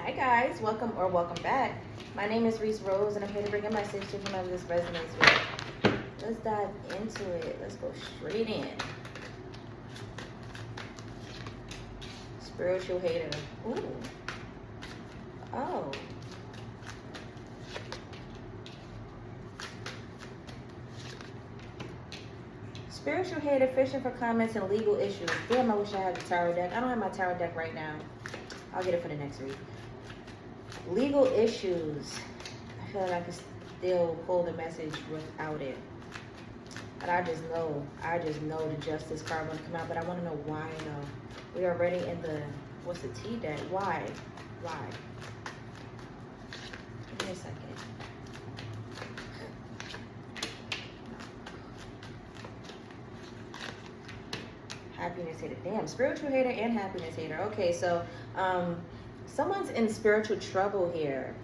Hi guys, welcome back. My name is Rees Rose and I'm here to bring a message to whomever this resonates with. Let's dive into it. Let's go straight in. Spiritual hater. Ooh. Oh. Spiritual hater fishing for comments and legal issues. Damn, I wish I had the tarot deck. I don't have my tarot deck right now. I'll get it for the next read. Legal issues. I feel like I can still pull the message without it. But I just know the justice card will come out, but I want to know why though. We are already in the, what's the T deck? Why? Give me a second. Happiness hater. Damn, spiritual hater and happiness hater. Okay, so someone's in spiritual trouble here.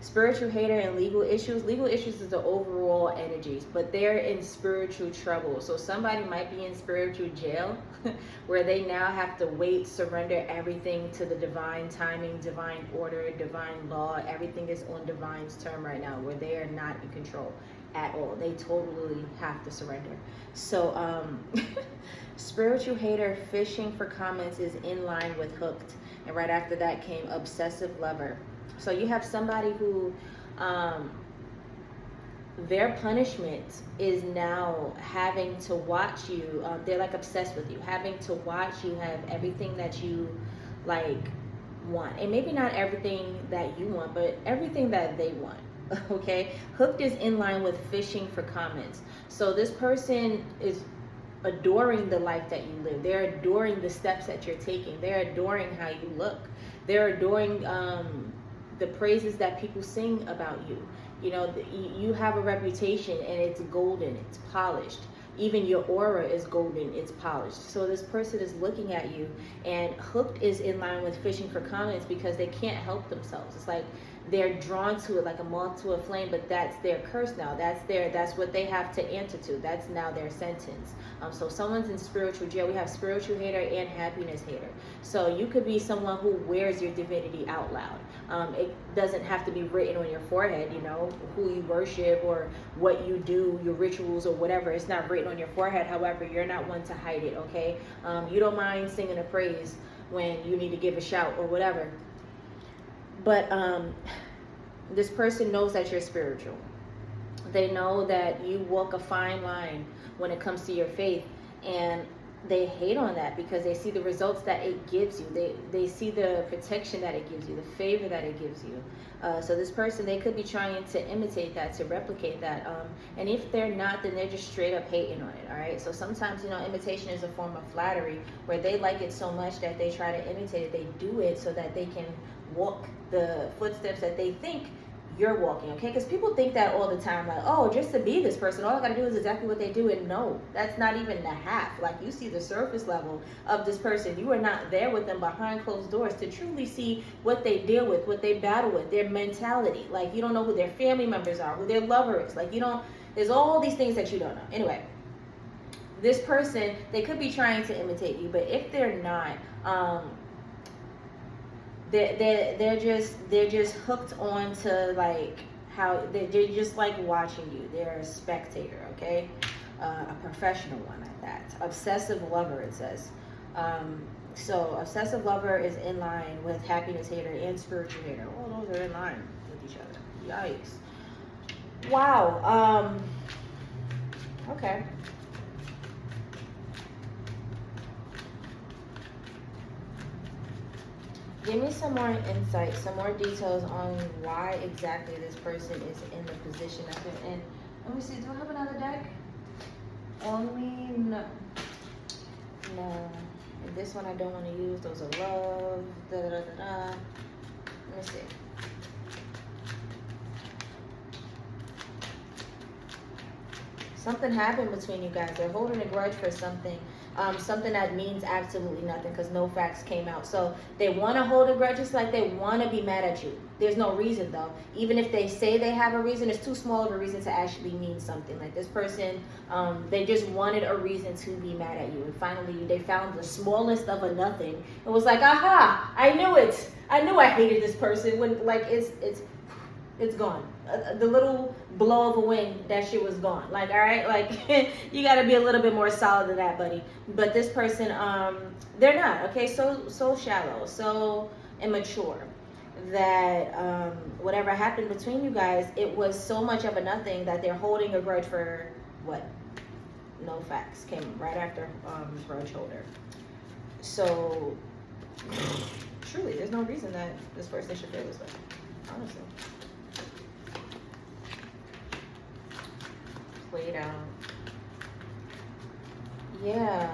Spiritual hater and legal issues. Legal issues is the overall energies, but they're in spiritual trouble. So somebody might be in spiritual jail where they now have to wait, surrender everything to the divine timing, divine order, divine law. Everything is on divine's term right now where they are not in control at all. They totally have to surrender. So spiritual hater fishing for comments is in line with hooked. And right after that came obsessive lover. So you have somebody who their punishment is now having to watch you. They're like obsessed with you, having to watch you have everything that you like want. And maybe not everything that you want, but everything that they want. Okay? Hooked is in line with fishing for comments. So this person is adoring the life that you live. They're adoring the steps that you're taking. They're adoring how you look. They're adoring the praises that people sing about you. You know, you have a reputation and it's golden, it's polished. Even your aura is golden, it's polished. So this person is looking at you, and hooked is in line with fishing for comments because they can't help themselves. It's like they're drawn to it like a moth to a flame, but that's their curse now. That's what they have to answer to. That's now their sentence. So someone's in spiritual jail. We have spiritual hater and happiness hater. So you could be someone who wears your divinity out loud. It doesn't have to be written on your forehead, you know, who you worship or what you do, your rituals or whatever. It's not written on your forehead. However, you're not one to hide it, okay? You don't mind singing a praise when you need to give a shout or whatever. But this person knows that you're spiritual. They know that you walk a fine line when it comes to your faith, and they hate on that because they see the results that it gives you. They see the protection that it gives you, the favor that it gives you. So this person, they could be trying to imitate that, to replicate that. And if they're not, then they're just straight up hating on it, all right? So sometimes, you know, imitation is a form of flattery where they like it so much that they try to imitate it. They do it so that they can walk the footsteps that they think you're walking, okay? Because people think that all the time, like, oh, just to be this person, all I gotta do is exactly what they do. And no, that's not even the half. Like, you see the surface level of this person. You are not there with them behind closed doors to truly see what they deal with, what they battle with, their mentality. Like, you don't know who their family members are, who their lover is. Like, you don't, there's all these things that you don't know. Anyway, this person, they could be trying to imitate you, but if they're not, they're just hooked on to like how they're just like watching you. They're a spectator, okay? A professional one at that. Obsessive lover, it says. So obsessive lover is in line with happiness hater and spiritual hater. Oh, those are in line with each other. Yikes. Wow. Okay. Give me some more insight, some more details on why exactly this person is in the position that they're in. Let me see, do I have another deck? Only, no. And this one I don't want to use. Those are love. Let me see. Something happened between you guys. They're holding a grudge for something. Something that means absolutely nothing because no facts came out. So they want to hold a grudge. It's like they want to be mad at you. There's no reason though. Even if they say they have a reason, it's too small of a reason to actually mean something. Like this person, they just wanted a reason to be mad at you. And finally they found the smallest of a nothing. It was like, aha, I knew it. I knew I hated this person when like it's gone. The little blow of a wind, that shit was gone. Like, all right, like you got to be a little bit more solid than that, buddy. But this person, they're not. Okay, so shallow, so immature that whatever happened between you guys, it was so much of a nothing that they're holding a grudge for what? No facts. Came right after grudge holder. So truly, there's no reason that this person should feel this way. Honestly. Played out. Yeah.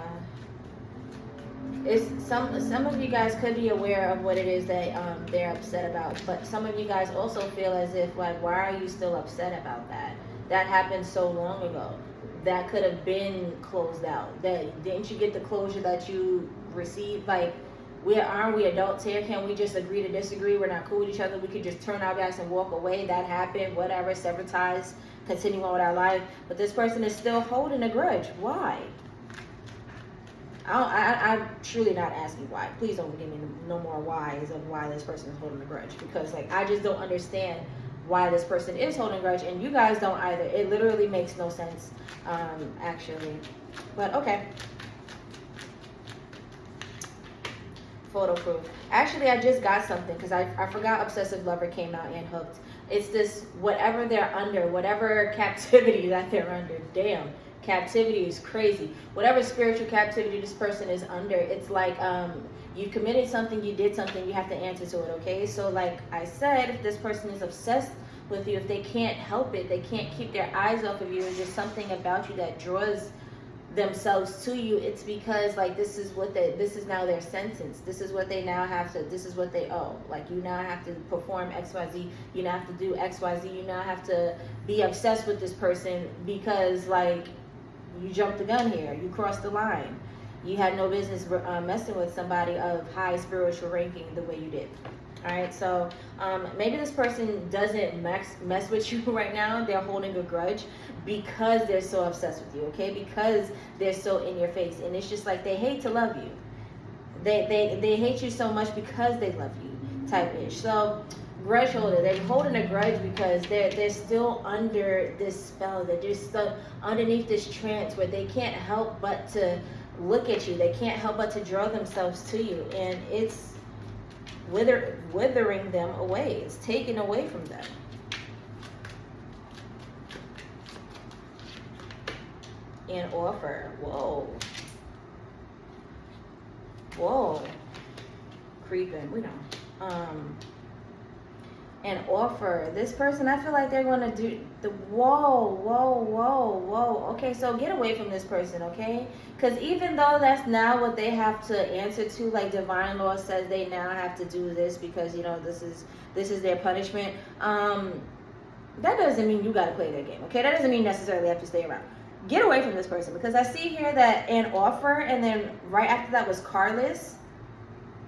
It's some of you guys could be aware of what it is that they're upset about, but some of you guys also feel as if like, why are you still upset about that? That happened so long ago. That could have been closed out. That didn't you get the closure that you received? Like, aren't we adults here? Can't we just agree to disagree? We're not cool with each other. We could just turn our backs and walk away. That happened. Whatever. Sever ties. Continue on with our life. But this person is still holding a grudge. Why? I'm truly not asking why. Please don't give me no more whys of why this person is holding a grudge, because like I just don't understand why this person is holding a grudge, and you guys don't either. It literally makes no sense, actually. But okay. Photo proof. Actually, I just got something because I forgot obsessive lover came out and hooked. It's this whatever they're under, whatever captivity that they're under. Damn. Captivity is crazy. Whatever spiritual captivity this person is under, it's like you committed something, you did something, you have to answer to it, okay? So like I said, if this person is obsessed with you, if they can't help it, they can't keep their eyes off of you, there's just something about you that draws themselves to you, it's because like this is now their sentence. This is what they now have to, this is what they owe. Like you now have to perform XYZ, you now have to do XYZ, you now have to be obsessed with this person because like you jumped the gun here. You crossed the line. You had no business messing with somebody of high spiritual ranking the way you did. All right, so maybe this person doesn't mess with you right now. They're holding a grudge because they're so obsessed with you, okay? Because they're so in your face. And it's just like they hate to love you. They hate you so much because they love you, type-ish. So grudge holder, they're holding a grudge because they're still under this spell, that they're still underneath this trance where they can't help but to look at you, they can't help but to draw themselves to you, and it's withering them away, it's taken away from them. And offer, whoa, creeping, we know. And offer, this person, I feel like they're going to do the whoa. Okay, so get away from this person, okay? Because even though that's now what they have to answer to, like divine law says they now have to do this because, you know, this is their punishment. That doesn't mean you got to play their game, okay? That doesn't mean necessarily have to stay around. Get away from this person, because I see here that an offer, and then right after that was carless.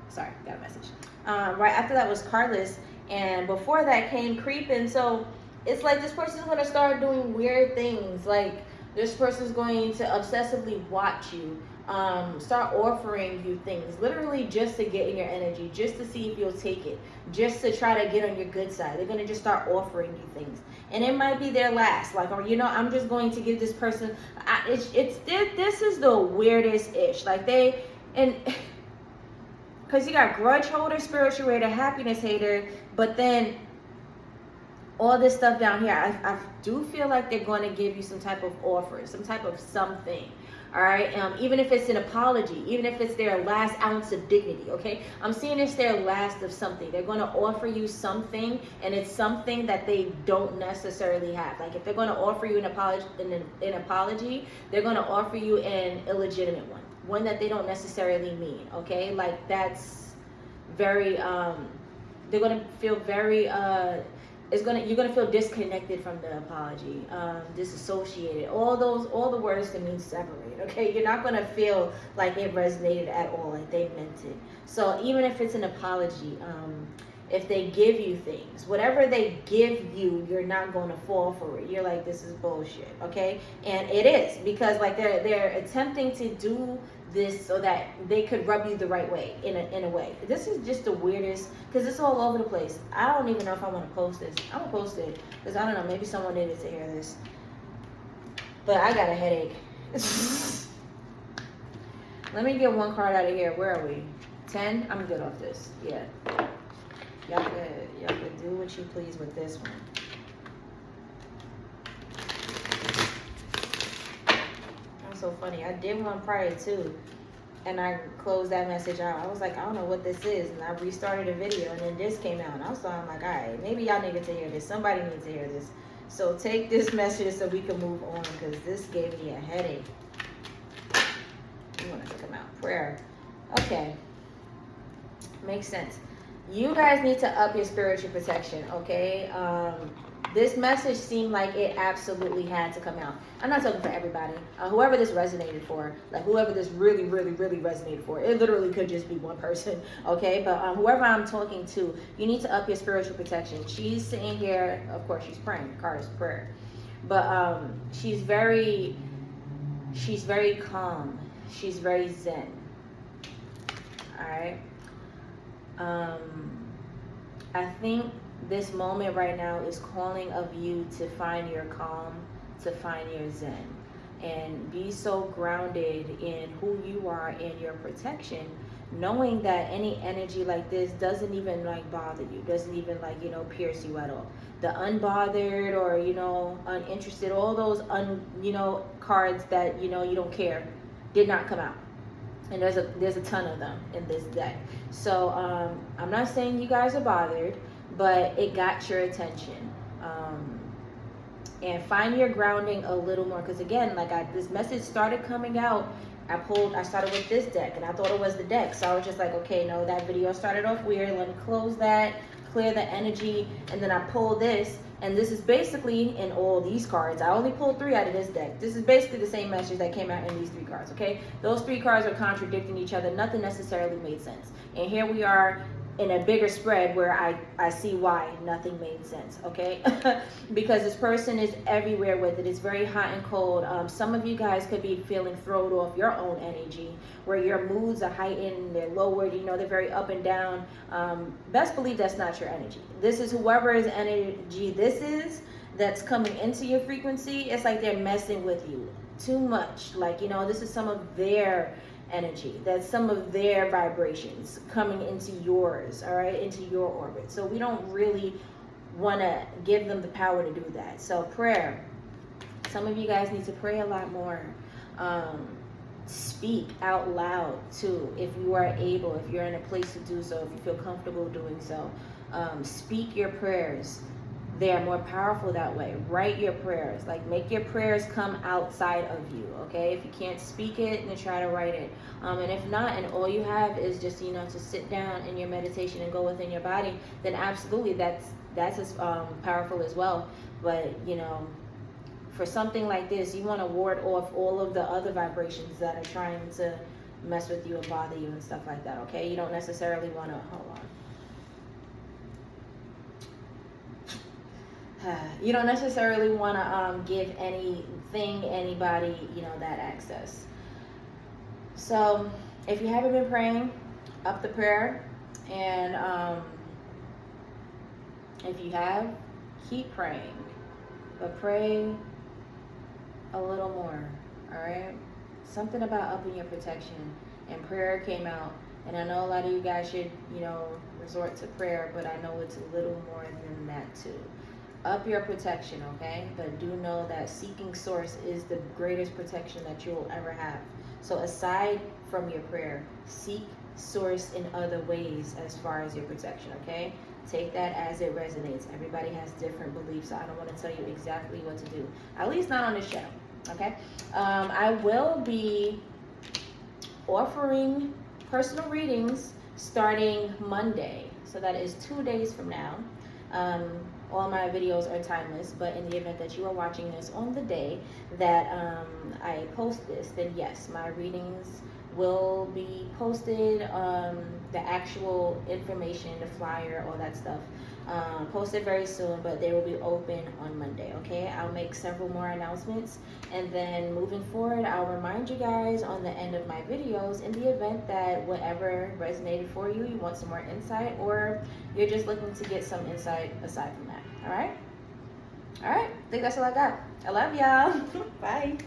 Sorry, got a message. Right after that was carless. And before that came creeping. So it's like this person's going to start doing weird things. Like this person's going to obsessively watch you, start offering you things, literally just to get in your energy, just to see if you'll take it, just to try to get on your good side. They're going to just start offering you things. And it might be their last. Like, or, you know, I'm just going to give this person, this is the weirdest ish. Like because you got grudge holder, spiritual hater, happiness hater, but then all this stuff down here, I do feel like they're going to give you some type of offer, some type of something, all right? Even if it's an apology, even if it's their last ounce of dignity, okay? I'm seeing it's their last of something. They're going to offer you something, and it's something that they don't necessarily have. Like if they're going to offer you an apology, they're going to offer you an illegitimate one that they don't necessarily mean, okay? Like that's very, they're going to feel very, you're going to feel disconnected from the apology, disassociated, all the words that mean separate, okay? You're not going to feel like it resonated at all, like they meant it. So even if it's an apology, if they give you things, whatever they give you, you're not going to fall for it. You're like, this is bullshit, okay? And it is, because like they're attempting to do this so that they could rub you the right way, in a way. This is just the weirdest, because it's all over the place. I don't even know if I want to post this. I'm gonna post it because I don't know, maybe someone needed to hear this, but I got a headache. Let me get one card out of here. Where are we? 10. I'm good off this. Yeah. Y'all could do what you please with this one. That's so funny. I did one prior too, and I closed that message out. I was like, I don't know what this is, and I restarted a video, and then this came out, and I'm like, all right, maybe y'all needed to hear this. Somebody needs to hear this. So take this message so we can move on, because this gave me a headache. You want to come out. Prayer. Okay. Makes sense. You guys need to up your spiritual protection, okay? This message seemed like it absolutely had to come out. I'm not talking for everybody. Whoever this resonated for, like whoever this really, really, really resonated for, it literally could just be one person, okay? But whoever I'm talking to, you need to up your spiritual protection. She's sitting here, of course, she's praying. The card is prayer. But she's very calm. She's very zen. All right? I think this moment right now is calling of you to find your calm, to find your zen, and be so grounded in who you are and your protection, knowing that any energy like this doesn't even like bother you, doesn't even like, you know, pierce you at all. The unbothered or, you know, uninterested, all those cards that, you know, you don't care, did not come out. And there's a ton of them in this deck. So I'm not saying you guys are bothered, but it got your attention. And find your grounding a little more, because again, like this message started coming out. I started with this deck, and I thought it was the deck. So I was just like, okay, no, that video started off weird. Let me close that, clear the energy, and then I pulled this. And this is basically in all these cards. I only pulled 3 out of this deck. This is basically the same message that came out in these 3 cards, okay? Those 3 cards are contradicting each other. Nothing necessarily made sense. And here we are in a bigger spread where I see why nothing made sense, okay? Because this person is everywhere with it. It's very hot and cold. Some of you guys could be feeling thrown off your own energy, where your moods are heightened, they're lowered, you know, they're very up and down. Best believe that's not your energy. This is whoever's energy this is that's coming into your frequency. It's like they're messing with you too much. Like, you know, this is some of their energy, that's some of their vibrations coming into yours, all right, into your orbit. So we don't really want to give them the power to do that. So prayer, some of you guys need to pray a lot more. Speak out loud too, if you are able, if you're in a place to do so, if you feel comfortable doing so. Speak your prayers. They are more powerful that way. Write your prayers. Like, make your prayers come outside of you, okay? If you can't speak it, then try to write it. And if not, and all you have is just, you know, to sit down in your meditation and go within your body, then absolutely that's as powerful as well. But, you know, for something like this, you want to ward off all of the other vibrations that are trying to mess with you and bother you and stuff like that, okay? You don't necessarily want to, hold on. You don't necessarily want to give anybody, you know, that access. So if you haven't been praying, up the prayer. And if you have, keep praying. But pray a little more, all right? Something about upping your protection. And prayer came out. And I know a lot of you guys should, you know, resort to prayer, but I know it's a little more than that too. Up your protection, okay? But do know that seeking source is the greatest protection that you will ever have. So aside from your prayer, seek source in other ways as far as your protection, okay? Take that as it resonates. Everybody has different beliefs, so I don't want to tell you exactly what to do. At least not on this show, okay? I will be offering personal readings starting Monday. So that is 2 days from now. All my videos are timeless, but in the event that you are watching this on the day that I post this, then yes, my readings will be posted. The actual information, the flyer, all that stuff, posted very soon, but they will be open on Monday. Okay, I'll make several more announcements, and then moving forward, I'll remind you guys on the end of my videos in the event that whatever resonated for you, you want some more insight, or you're just looking to get some insight aside from that. All right, I think that's all I got. I love y'all. Bye.